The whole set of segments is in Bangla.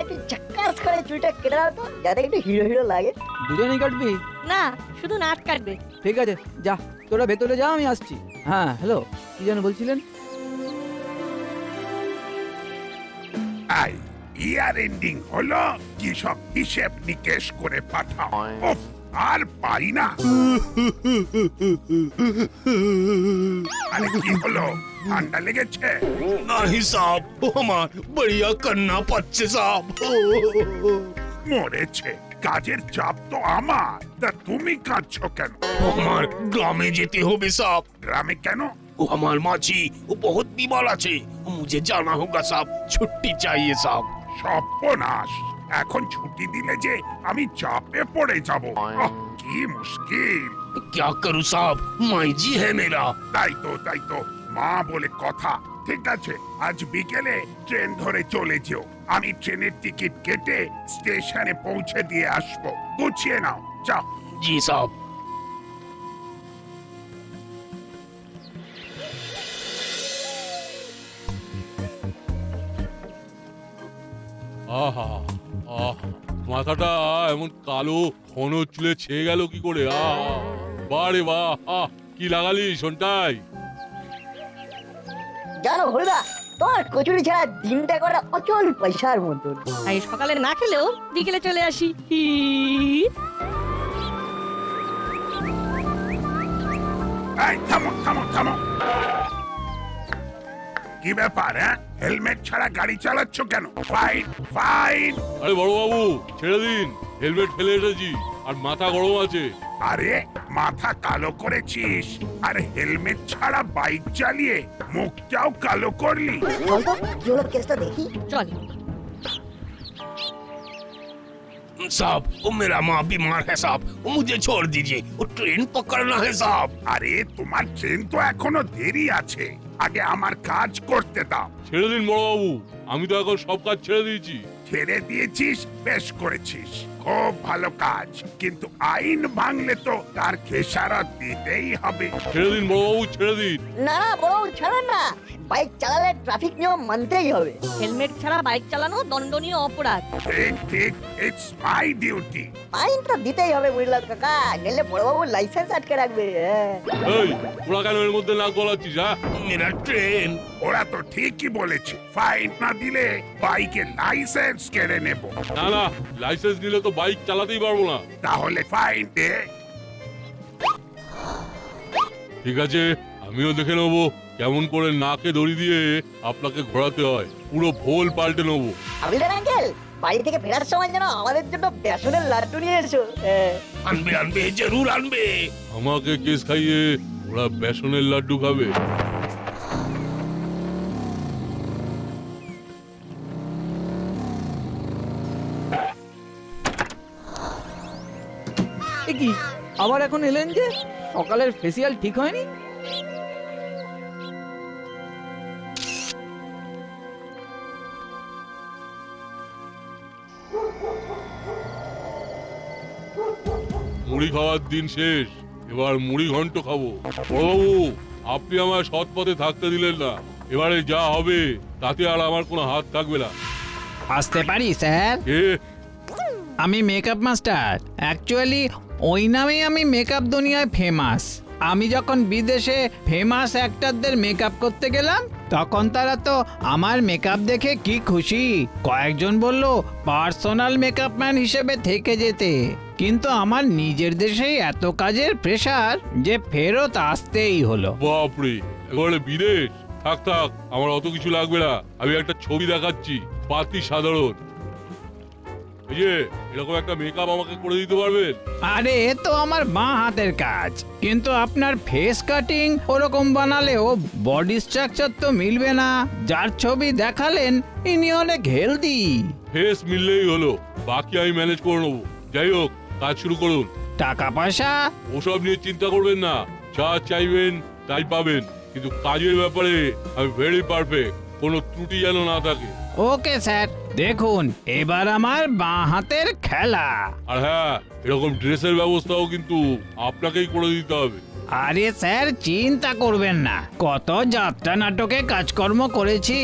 একটু চাক্কাস করে চুলটা কেটে দাও তো, যাতে একটু হিরো হিরো লাগে। দুজনেই কাটবি? না, শুধু নাট কাটবে। ঠিক আছে, যা তোরা ভেতরে যা, আমি আসছি। হ্যাঁ হ্যালো, কি যেন বলছিলেন? আই ইয়ার এন্ডিং হলো, কি সব হিসেব নিকেশ করে পাঠাও। উফ, আর পারি না। আরে কি হলো, ঠান্ডা লেগেছে? नहीं साहब, वो हमार बढ़िया करना पच्चे साहब। মরেছে, কাজের চাপ তো আমার, তা তুমি কাঁদছো কেন? वो हमार ग्रामे जेते होबे साहब। গ্রামে কেন? वो हमार माची वो बहुत बीमार আছে, मुझे जाना होगा साहब, छुट्टी चाहिए साहब। সর্বনাশ, এখন ছুটি দিলে যে আমি চাপে পড়ে যাব। কি মুশকিল। क्या करूं साहब, माई जी है मेरा। তাই তো মা বলে কথা। ঠিক আছে, আজ বিকেলে ট্রেন ধরে চলে যেও। আমি ট্রেনের টিকিট কেটে স্টেশনে পৌঁছে দিয়ে আসবো। গুছিয়ে নাও, যাও। जी साहब। আহা আহা, মাথাটা এমন কালো ঘন চুলে ছেয়ে গেল কি করে? বারে বাহ, কি লাগালি শোনটাই? জানো হলদা, তোমার কচুরি ছাড়া দিনটা করা অচল পয়সার মতন। তাই সকালে না খেলেও বিকেলে চলে আসি। এই থামো থামো থামো। কি ব্যাপার? হেলমেট ছাড়া গাড়ি চালাচ্ছ কেন? Fine fine. আরে বড় বাবু, ছেড়ে দিন, হেলমেট ফেলে এসেছি আর মাথা গরম আছে। আরে মাথা কালো করেছিস, আর হেলমেট ছাড়া বাইক চালিয়ে মুখটাও কালো করলি। চল তো, কি হলো কেসটা দেখি। চল। साहब वो मेरा माँ बीमार है साहब, वो मुझे छोड़ दीजिए, वो ट्रेन पकड़ना है साहब। আরে তোমার ট্রেন তো এখনো দেরি আছে, আগে আমার কাজ করতে দাও। ছেড়ে দিন বড় বাবু, আমি তো এখন সব কাজ ছেড়ে দিয়েছি। ছেড়ে দিয়েছিস, বেশ করেছিস, খুব ভালো কাজ, কিন্তু আইন ভাঙলে তো তার খেসারত দিতেই হবে। ছেড়ে দিন বড় বাবু, ছেড়ে দিন। না না বড় ছাড়ো না, বাইক চালালে ট্রাফিক নিয়ম মানতেই হবে। হেলমেট ছাড়া বাইক চালানো দণ্ডনীয় অপরাধ। ঠিক ঠিক, ইটস মাই ডিউটি। আইনটা দিতেই হবে বুঝলাম কাকা, নইলে বড়বাবু লাইসেন্স আটকে রাখবে। এই তোরা কেন এর মধ্যে নাক গলাচ্ছিস? হ্যাঁ, मेरा ट्रेन। ওরা তো ঠিকই বলেছে, ফাইন না দিলে বাইকের লাইসেন্স কেড়ে নেব। না না, লাইসেন্স নিলে তো বাইক চালাতেই পারবো না। তাহলে ফাইন দে। ঠিক আছে, আমিও দেখে নেবো কেমন করে নাকে দড়ি দিয়ে আপনাকে ঘোরাতে হয়, পুরো ভোল পাল্টে নেবো। আবিদার আঙ্কেল, বাড়ি থেকে ফেরার সময় যেন আমাদের জন্য বেসনের লাড্ডু নিয়ে এসো। अनबे अनबे जरूर अनबे। আমাকে কেস খাইয়ে ওরা বেসনের লাড্ডু খাবে। এ কি, আবার এখন এলেন যে? সকালের ফেসিয়াল ঠিক হয়নি? মুড়ি খাওয়ার দিন শেষ, এবার মুড়ি ঘন্ট খাবো। বড়বাবু, আপনি আমার সৎ পথে থাকতে দিলেন না, এবারে যা হবে তাতে আর আমার কোনো হাত থাকবে না। আসতে পারি স্যার? এ আমি মেকআপ মাস্টার। অ্যাকচুয়ালি ওই নামেই আমি মেকআপ দুনিয়ায় ফেমাস। আমি যখন বিদেশে ফেমাস অ্যাক্টরদের মেকআপ করতে গেলাম, তখন তারা তো আমার মেকআপ দেখে কি খুশি, কয়েকজন বলল পার্সোনাল মেকআপ ম্যান হিসেবে থেকে যেতে। কিন্তু আমার নিজের দেশেই এত কাজের প্রেসার যে ফেরত আসতেই হলো। বাপরে, এবারে বিদেশ? থাক থাক, আমার অত কিছু লাগবে না, আমি একটা ছবি দেখাচ্ছি, পাতি সাধারণ। এই যে এরকম একটা মেকআপ আমাকে করে দিতে পারবেন? আরে এ তো আমার বাঁ হাতের কাজ, কিন্তু আপনার ফেস কাটিং ওরকম বানালেও বডি স্ট্রাকচার তো মিলবে না। যার ছবি দেখালেন ইনি অনেক হেলদি। ফেস মিললেই হলো, বাকি আমি ম্যানেজ করে নেবো। যাই হোক, কাজ শুরু করুন। টাকা পয়সা ওসব নিয়ে চিন্তা করবেন না, যা চাইবেন তাই পাবেন, কিন্তু কাজের ব্যাপারে আমি ভেরি পারফেক্ট, কোনো ত্রুটি যেন না থাকে। ওকে স্যার, দেখুন এবার আমার বাঁ হাতের খেলা। আর হ্যাঁ, এরকম ড্রেসের ব্যবস্থাও কিন্তু আপনাকেই করে দিতে হবে। আরে স্যার চিন্তা করবেন না, কত যাত্রা নাটকে কাজকর্ম করেছি,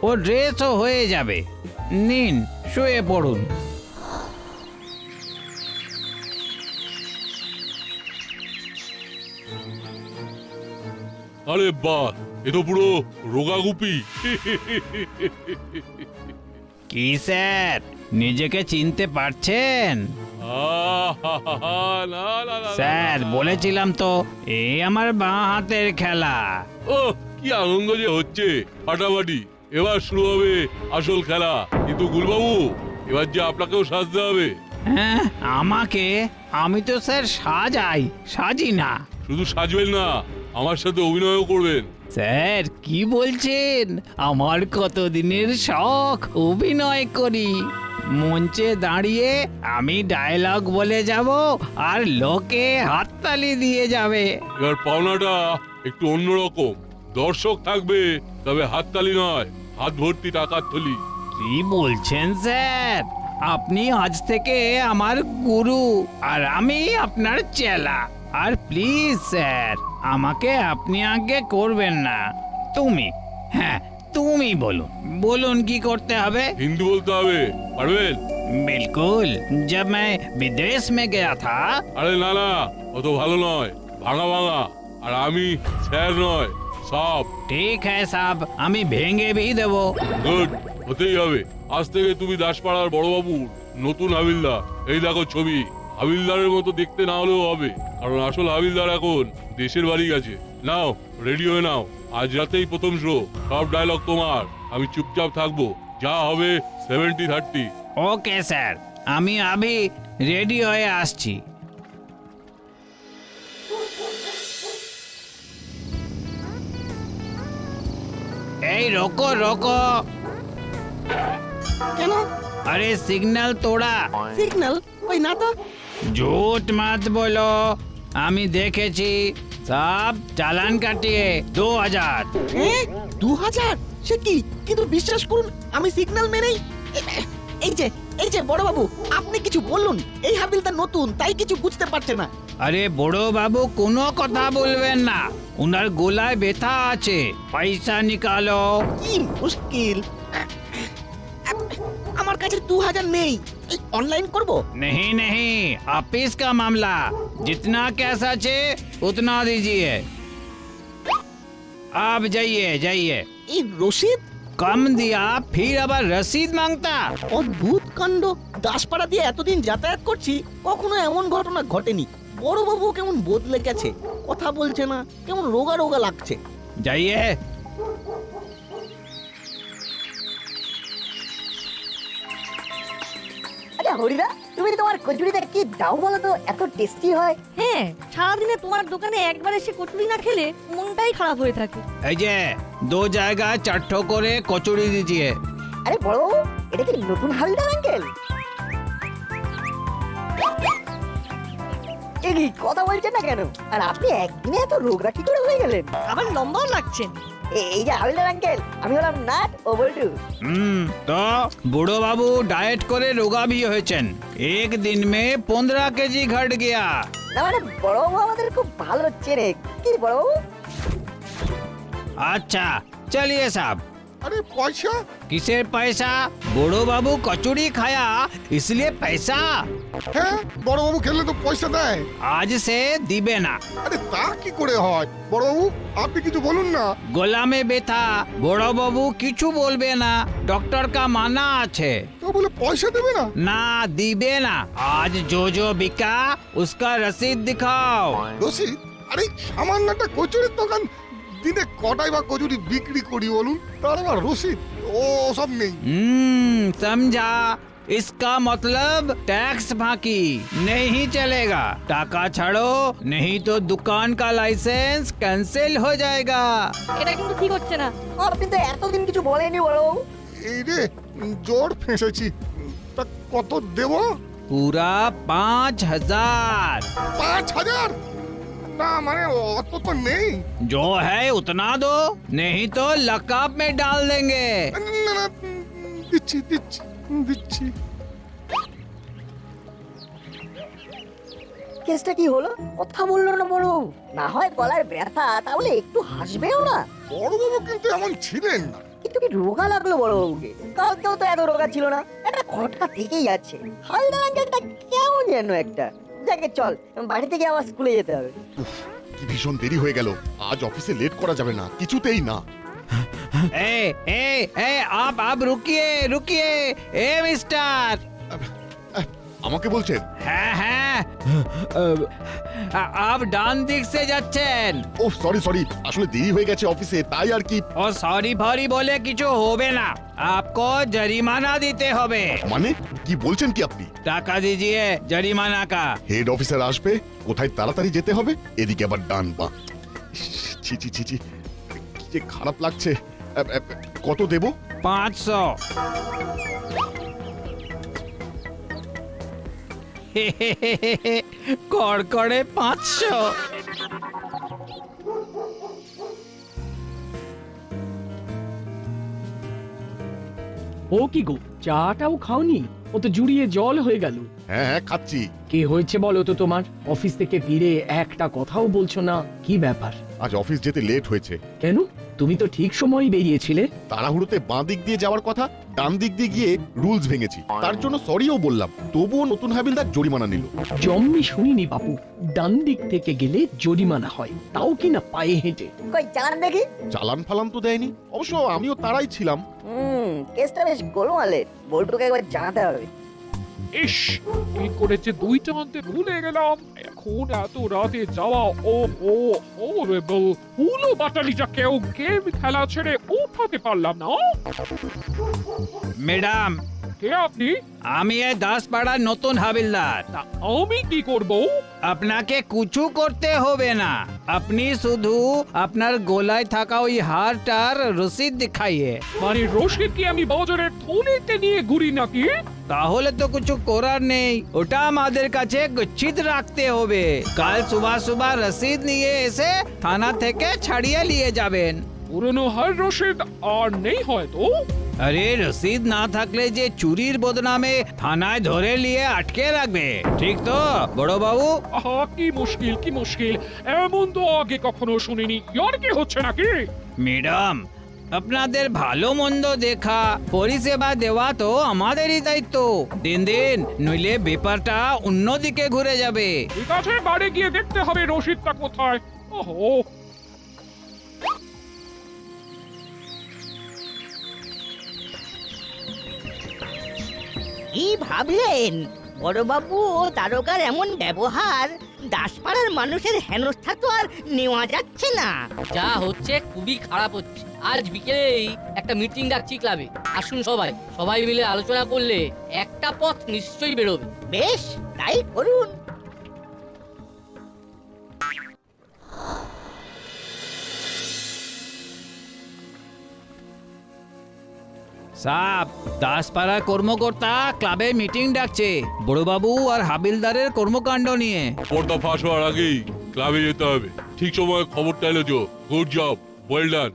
ও ড্রেসও হয়ে যাবে। নিন শুয়ে পড়ুন। আরে বাহ, এ তো পুরো রোগাগুপি। কি স্যার, নিজেকে চিনতে পারছেন? আহাহাহা, না, না, না, না, স্যার না, না। বলেছিলাম তো, এই আমার বাঁ হাতের খেলা। ও কি আনন্দ যে হচ্ছে, ফাটাফাটি। এবার শুরু হবে আসল খেলা। কিন্তু গুলবাবু, এবার যে আপনাকেও সাজতে হবে। হ্যাঁ আমাকে? আমি তো স্যার সাজি না। শুধু সাজবেন না, আমার সাথে অভিনয়ও করবেন। স্যার কি বলছেন? আমার কতদিনের শখ অভিনয় করি। মঞ্চে দাঁড়িয়ে আমি ডায়লগ বলে যাব আর লোকে হাততালি দিয়ে যাবে। এবার পাওনাটা একটু অন্যরকম। দর্শক থাকবে, তবে হাততালি নয়, হাত ভর্তি টাকার থলি। কি বলছেন স্যার? আপনি আজ থেকে আমার গুরু আর আমি আপনার চেলা। আর প্লিজ স্যার, আমাকে আপনি আগে করবেন না, তুমি। হ্যাঁ তুমি বলুন কি করতে হবে? হিন্দি বলতে হবে, পারবেন? बिल्कुल, जब मैं विदेश में गया था। আরে না না, অত ভালো নয়, ভাঙা ভাঙা। আর আমি স্যার নয়, সব। ठीक है साहब, আমি ভেঙে भी দেব। গুড, হতেই হবে। আজ থেকে তুমি দাসপাড়ার বড়বাবুর নতুন হাবিলদার। এই দেখো ছবি। হাবিলদারের মতো দেখতে না হলেও হবে, কারণ আসল হাবিলদার এখন দেশের বাড়ি গেছে। নাও, রেডি হয়ে নাও। আজ রাতেই প্রথম শো। সব ডায়লগ তোমার, আমি চুপচাপ থাকবো। যা হবে 70-30। ওকে স্যার, আমি আবি রেডি হয়ে আসছি। এই রোকো রোকো। কেন? अरे सिग्नल तोड़ा। সিগন্যাল ওই না তো। झूठ मत बोलो, আমি দেখেছি। সব চালান কাটিয়ে 2000। 2000? সে কি? কিন্তু বিশ্বাস করুন, আমি সিগন্যাল মেনেই এই যে বড় বাবু, আপনি কিছু বলুন। এই হাবিলটা নতুন, তাই কিছু বুঝতে পারছে না। আরে বড় বাবু কোনো কথা বলবেন না, উনার গলায় ব্যথা আছে। পয়সা নিকালো। কি মুশকিল। আমার কাছে 2000 নেই। অনলাइन করব? नहीं नहीं, ऑफिस का मामला। जितना कैश আছে उतना दीजिए। आप जाइए जाइए। এই রশিদ? कम दिया फिर আবার রসিদ मांगता। অদ্ভুত কাণ্ড। দাসপাড়া দিয়ে এতদিন যাতায়াত করছি, কখনো এমন ঘটনা ঘটেনি। বড় বাবু কেমন বদলে গেছে, কথা বলছে না, কেমন রোগা রোগা লাগছে। जाइए। আচ্ছা হরিদা, তুমি তোমার কচুরিটা কি দাও বলো তো, এত টেস্টি হয়। হ্যাঁ, সারাদিনে তোমার দোকানে একবার এসে কচুরি না খেলে মনটাই খারাপ হয়ে থাকে। এই যে 2 জায়গায় 4 করে কচুরি दीजिए। আরে বড় বাবু, এটা কি নতুন হাবিলদার আঙ্কেল? এই কথা বলছেন না কেন? আর আপনি একদিনে এত রোগরা কি করে হয়ে গেলেন? আবার লম্বাও লাগছেন। এই যে হাবিলদার আঙ্কেল, আমি হলাম নাট ও বল্টু। তো বুড়ো বাবু ডায়েট করে রোগা भी হয়েছেন। एक दिन में 15 কেজি ঘট गया। না মানে বড় বাবু আমাদের খুব ভালো চেনে। কি বড় বাবু? अच्छा चलिए साहब। अरे पैसा? किसेर पैसा? बुढ़ो बाबू कचौड़ी खाया इसलिए पैसा। হ্যাঁ, বড়বাবু খেলে তো পয়সা দেয়। आज से दिबे ना। আরে তা কি করে হয়? বড়বাবু আপনি কিছু বলুন না। गोला में बेथा बड़ो बाबू किचु बोलबे ना, डॉक्टर का माना আছে। তো বলে পয়সা দেবে না? ना दिबे ना। आज जो बिका उसका रसीद दिखाओ। রসিদ? আরে সামান্য একটা কচুরির দোকান, দিনে কটাই বা কচুরি বিক্রি করি বলুন? তার আবার রসিদ ও সব নেই। समझा। इसका मतलब टैक्स बाकी नहीं चलेगा। टाका ছাড়ো, नहीं तो दुकान का लाइसेंस कैंसिल हो जाएगा। এটা কিন্তু ঠিক হচ্ছে না। আপনি তো এতদিন কিছু বলেনি বড় বাবু। এই রে, জোর ফেঁসেছি। তা কত দেব? पूरा 5000। 5000? না মানে অত তো নেই। जो है उतना दो, नहीं तो लकअप में डाल देंगे। না না, দিচ্ছি দিচ্ছি দিচ্ছি। কেসটা কি হলো? কথা বললো না বড় বাবু। না হয় গলার ব্যথা, তাহলে একটু হাসবেও না। বড়বাবু কিন্তু এমন ছিলেন না। কিন্তু কি রোগা লাগলো বড়বাবুকে? কালকেও তো এত রোগা ছিল না, একটা খটকা থেকেই যাচ্ছে। হালদার আঙ্কেলটা কেমন যেন একটা। যাকে চল, বাড়ি থেকে আবার স্কুলে যেতে হবে। কি ভীষণ দেরি হয়ে গেল, আজ অফিসে লেট করা যাবে না, কিছুতেই না। ए ए ए आप रुकिए रुकिए ए मिस्टर। আমাকে বলছেন? হ্যাঁ হ্যাঁ आप ডান দিক से যাচ্ছেন। ও সরি সরি, আসলে দেরি হয়ে গেছে অফিসে, তাই আর কি। ও সরি ফরি বলে কিছু হবে না, आपको জরিমানা দিতে হবে। মানে কি বলছেন কি আপনি? টাকা দিজিয়ে জরিমানা কা। হেড অফিসার আসবে, কোথায় তাড়াতাড়ি যেতে হবে, এদিকে আবার ডান বা। ছি ছি ছি ছি, কি যে খারাপ লাগছে। কত দেব? 500। কড়কড়ে 500। ও কি গো, চাটাও খাওনি? ও তো জুড়িয়ে জল হয়ে গেল। হ্যাঁ হ্যাঁ খাচ্ছি। কি হয়েছে বলো তো তোমার? অফিস থেকে ফিরে একটা কথাও বলছো না, কি ব্যাপার? আজ অফিস যেতে লেট হয়েছে। কেন? তুমি তো ঠিক সময় বেরিয়েছিলে। তাড়াহুড়োতে বাঁ দিক দিয়ে যাওয়ার কথা, ডান দিক দিয়ে গিয়ে রুলস ভেঙেছি, তার জন্য সরিও বললাম, তবুও নতুন হাবিলদার জরিমানা নিল। জম্মি শুনিনি বাপু, ডান দিক থেকে গেলে জরিমানা হয়, তাও কি না পায়ে হেঁটে। কই চালান দেখি। চালান ফালান তো দেয়নি, অবশ্য আমিও তারাই ছিলাম। কেসটা বেশ গোলমালের, বল্টুকে একবার জানাতে হবে। ইস, কি করেছে দুইটা আনতে ভুলে গেলাম। এখন এত রাতে যাওয়া, ও ও হরিবল। হুলো বাটালিটা কেউ গেম খেলা ছেড়ে উঠাতে পারলাম না। ম্যাডাম, কে আপনি? আমি এই 10 পাড়ার নতুন হাবিলদার। তা আমি কি করব? আপনাকে কিছু করতে হবে না, আপনি শুধু আপনার গলায় থাকা ওই হারটার রসিদ দেখাইয়ে। মানে রশিদ কি আমি বাজারের থলিতে নিয়ে ঘুরি নাকি? তাহলে তো কিছু করার নেই, ওটা আমাদের কাছে গচ্ছিত রাখতে হবে। কাল সুবহ সুবহ রসিদ নিয়ে এসে থানা থেকে ছাড়িয়ে নিয়ে যাবেন। পুরনো হার রশিদ আর নেই হয়তো। আরে রসিদ না থাকলে যে চুরির বদনামে থানায় ধরে নিয়ে আটকে রাখবে, ঠিক তো বড় বাবু? আহা, কি মুশকিল কি মুশকিল, এমন তো আগে কখনো শুনিনি। ইয়ার কি হচ্ছে নাকি? ম্যাডাম, আপনাদের ভালো মন্দ দেখা পরিষেবা দেওয়া তো আমাদেরই দায়িত্ব। দিন দিন নইলে ব্যাপারটা অন্যদিকে ঘুরে যাবে। ঠিক আছে, বাড়ি গিয়ে দেখতে হবে রশিদটা কোথায়। ওহো, কি ভাবলেন বড়বাবু? ও তারকার এমন ব্যবহার, দাসপাড়ার মানুষের হেনস্থা তো আর নেওয়া যাচ্ছে না। যা হচ্ছে খুবই খারাপ হচ্ছে। আজ বিকেলেই একটা মিটিং ডাকছি ক্লাবে, আসুন সবাই। সবাই মিলে আলোচনা করলে একটা পথ নিশ্চয়ই বেরোবে। বেশ, তাই করুন। সাপ, দাসপাড়ার কর্মকর্তা ক্লাবে মিটিং ডাকছে বড়বাবু আর হাবিলদারের কর্মকাণ্ড নিয়ে। পর্দা ফাঁস হওয়ার আগেই ক্লাবে যেতে হবে। ঠিক সময় খবরটা এলো। Good job, well done.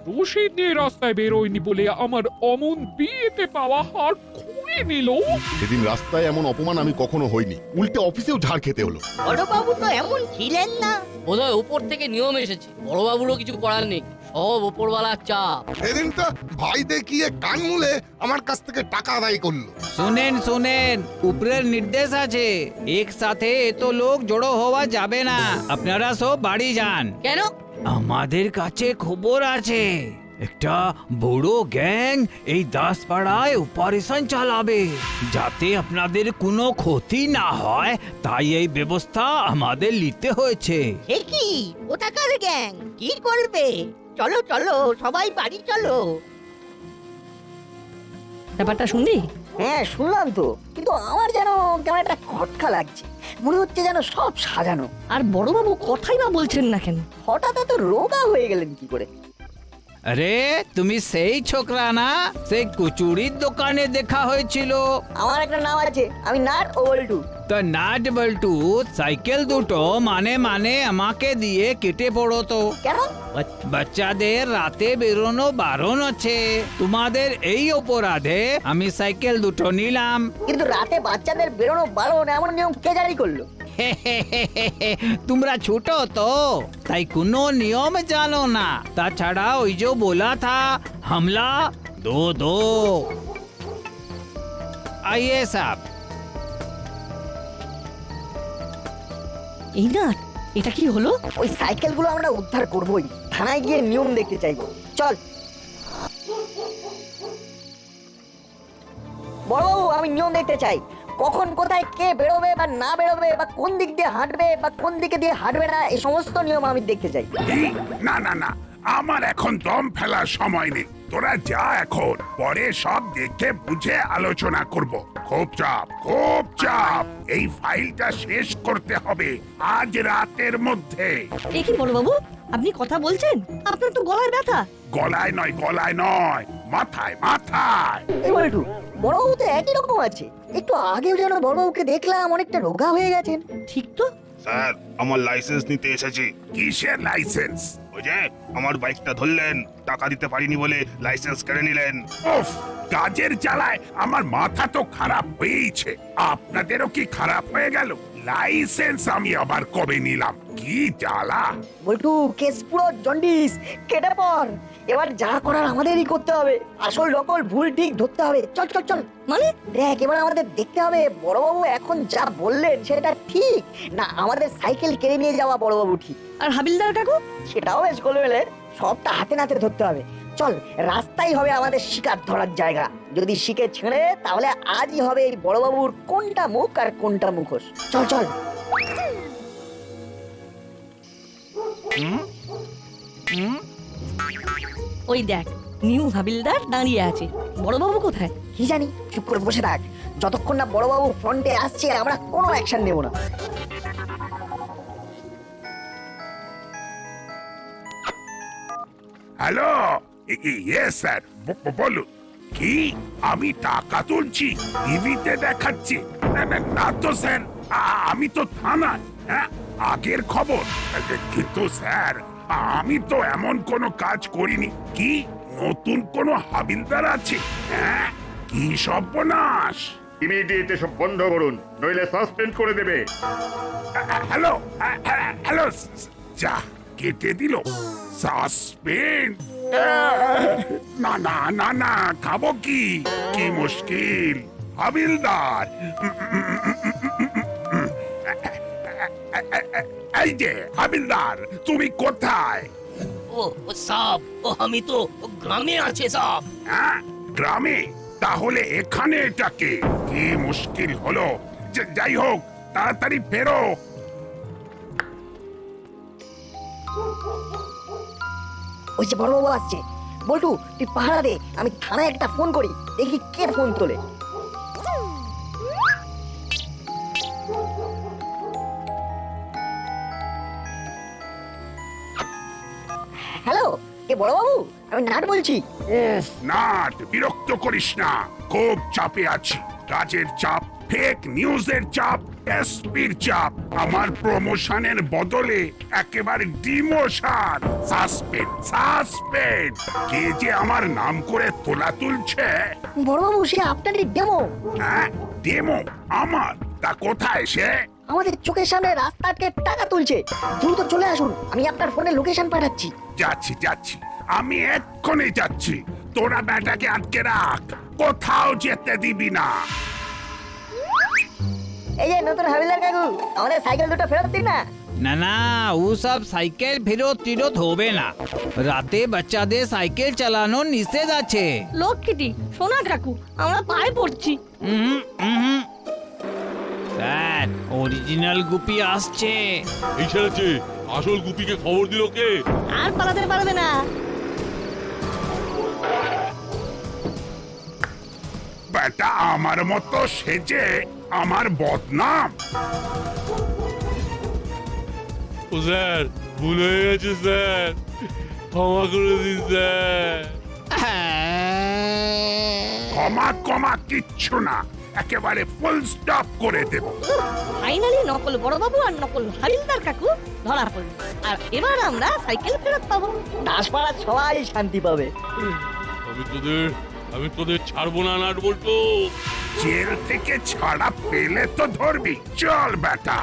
Rashid নিয়ে রাস্তায় বেরোয়নি বলে আমার অমন বিয়েতে পাওয়া হার খুঁড়ে নিল। সেদিন রাস্তায় এমন অপমান আমি কখনো হইনি, উল্টে অফিসেও ঝাড় খেতে হলো। বড়বাবু তো এমন ছিলেন না। বোধহয় উপর থেকে নিয়ম এসেছে, বড়বাবুরও কিছু করার নেই, সব ওপরওয়ালার চাপ। সেদিন তো ভাই দেখিয়ে কান মুলে আমার কাছ থেকে টাকা আদায় করলো। শুনেন শুনেন, উপরের নির্দেশ আছে, একসাথে এত লোক জড়ো হওয়া যাবে না। আপনারা সব বাড়ি যান। কেন? আমাদের কাছে খবর আছে, একটা বড় গ্যাং এই দাসপাড়ায় অপারেশন চালাবে, যাতে আপনাদের কোনো ক্ষতি না হয়, তাই এই ব্যবস্থা আমাদের নিতে হয়েছে। সে কি কোথাকার গ্যাং? কি করবে? চলো চলো, সবাই বাড়ি চলো। ব্যাপারটা শুনলি? হ্যাঁ শুনলাম তো, কিন্তু আমার যেন কেমন একটা খটকা লাগছে। মনে হচ্ছে যেন সব সাজানো। আর বড়বাবু কথাই বা বলছেন না কেন? হঠাৎ এত রোগা হয়ে গেলেন কি করে? আরে তুমি সেই ছোকরা না, সেই কচুরির দোকানে দেখা হয়েছিল? আমার একটা নাম আছে, আমি নাট ও বল্টু। তো নাট বল্টু সাইকেল দুটো মানে মানে আমাকে দিয়ে কেটে পড়তো। কেন? বাচ্চাদের রাতে বেরোনো বারণ আছে, তোমাদের এই অপরাধে আমি সাইকেল দুটো নিলাম। কিন্তু রাতে বাচ্চাদের বেরোনো বারণ এমন নিয়ম কে জারি করলো? তোমরা ছোট তো তাই কোনো নিয়ম জানো না তাছাড়া ওই যে বলা থা হামলা দো দো आइए साहब এই না এটা কি হলো? ওই সাইকেলগুলো আমরা উদ্ধার করবই, থানায় গিয়ে নিয়ম দেখতে চাইবো। চল বড়বাবু, আমি নিয়ম দেখতে চাই। কখন কোথায় কে বেরোবে বা না বেরোবে, বা কোন দিক দিয়ে হাঁটবে বা কোন দিকে দিয়ে হাঁটবে না, এই সমস্ত নিয়ম আমি দেখতে চাই। না না না, আমার এখন দম ফেলার সময় নেই। তোরা যা, এখন পরে সব দেখে বুঝে আলোচনা করব। খুব চাপ। এই ফাইলটা শেষ করতে হবে আজ রাতের মধ্যে। এ কি বড়বাবু, আপনি কথা বলছেন? আপনার তো গলায় ব্যথা। গলায় নয়, মাথায়। এবার একটু বড়বাবু তো একই রকম আছে। একটু আগেও যেন বড়বাবুকে দেখলাম অনেকটা রোগা হয়ে গেছেন। ঠিক তো। স্যার, আমার লাইসেন্স নিতে এসেছি। কিসের লাইসেন্স? ওই যে আমার বাইকটা ধরলেন, টাকা দিতে পারিনি বলে লাইসেন্স কেড়ে নিলেন। উফ, কাজের জ্বালায় আমার মাথা তো খারাপ হয়েইছে। আপনাদেরও কি খারাপ হয়ে গেল? লাইসেন্স আমি আবার কবে নিলাম? কি জ্বালা! বল্টু, কেস পুরো জন্ডিস, কেটে পর। এবার যা করার আমাদেরই করতে হবে। আসল নকল ভুল ঠিক ধরতে হবে। চল। মানে দেখ, এবার আমাদের দেখতে হবে বড়বাবু এখন যা বললেন সেটা ঠিক না আমাদের সাইকেল কেড়ে নিয়ে যাওয়া বড়বাবু ঠিক। আর হাবিলদার কাকু? সেটাও বেশ গোলমেলে, সবটা হাতে নাতে ধরতে হবে। চল, রাস্তাই হবে আমাদের শিকার ধরার জায়গা। যদি শিকে ছেড়ে তাহলে আজই হবে এই বড়বাবুর কোনটা মুখ আর কোনটা মুখোশ। চল। ওই দেখ, নিউ হাবিলদার দাঁড়িয়ে আছে। বড়বাবু কোথায়? কি জানি, চুপ করে বসে থাক। যতক্ষণ না বড়বাবু ফ্রন্টে আসছে আমরা কোনো অ্যাকশন নেব না। হ্যালো, ইয়েস স্যার, বলুন। কি আমি টাকা তুলছি টিভিতে দেখাচ্ছি? না তো স্যার, আমি তো থানায়। হ্যাঁ, আগের খবর। কিন্তু স্যার, আমি তো এমন কোনো কাজ করিনি। কি নতুন কোনো হাবিলদার আছে? হ্যাঁ, কি সর্বনাশ! ইমিডিয়েট এসব বন্ধ করুন, নইলে সাসপেন্ড করে দেবে। হ্যালো, যা কেটে দিল। সাসপেন্ড? না, খাবো কি মুশকিল। হাবিলদার, এই যে হাবিলদার, তুমি কোথায়? ও সাব, আমি তো গ্রামে আছে সাব। হ্যাঁ, গ্রামে? তাহলে এখানে এটাকে কি মুশকিল হলো? যাই হোক, তাড়াতাড়ি ফেরো। ওই যে বড়বাবু আসছে। বল্টু, তুই পাহারা দে, আমি থানায় একটা ফোন করি, দেখি কে ফোন তোলে। হ্যালো, কে বড়বাবু? আমি নাট বলছি। নাট, বিরক্ত করিস না, খুব চাপে আছি। কাজের চাপ, ফেক নিউজের চাপ, এসপির চাপ। আমার প্রমোশনের বদলে একেবারে ডিমোশন। সাসপেন্ড। কে যে আমার নাম করে তোলা তুলছে? বড়বাবু, সে আপনারই ডেমো। হ্যাঁ, ডেমো আমার? তা কোথায় সে? আমাদের চোখের সামনে রাস্তা আটকে টাকা তুলছে। দ্রুত চলে আসুন, আমি আপনার ফোনে লোকেশন পাঠাচ্ছি। যাচ্ছি, আমি এক্ষুনি যাচ্ছি। তোরা ব্যাটাকে আটকে রাখ, কোথাও যেতে দিবি না। এই যে নতুন হাবিলদার কাকু, আমাদের সাইকেল দুটো ফেরত দিন না। না ও সব সাইকেল ফেরত হবে না। রাতে বাচ্চাদের সাইকেল চালানো নিষেধ আছে। লক্ষ্মীটি, সোনা কাকু, আমরা পায়ে পড়ছি। স্যার, অরিজিনাল গুপি আসছে। এই ছেড়েছে, আসল গুপিকে খবর দিল কে? আর পালাতে পারবে না। বেটা আমার মতো সেজে আমার বদনাম। ও স্যার, ভুল হয়ে গেছে স্যার, ক্ষমা করে দিন স্যার। ক্ষমা কিচ্ছু না, একেবারে ফুল স্টপ করে দেব। ফাইনালি নকল বড়বাবু আর নকল হাবিলদার কাকু ধরা পড়ল। আর এবার আমরা সাইকেল ফেরত পাবো। দাসপাড়ার সবাই শান্তি পাবে। আমি তোদের ছাড়বো না, নাট বল্টু। জেল থেকে ছাড়া পেলে তো ধরবি। চল বেটা।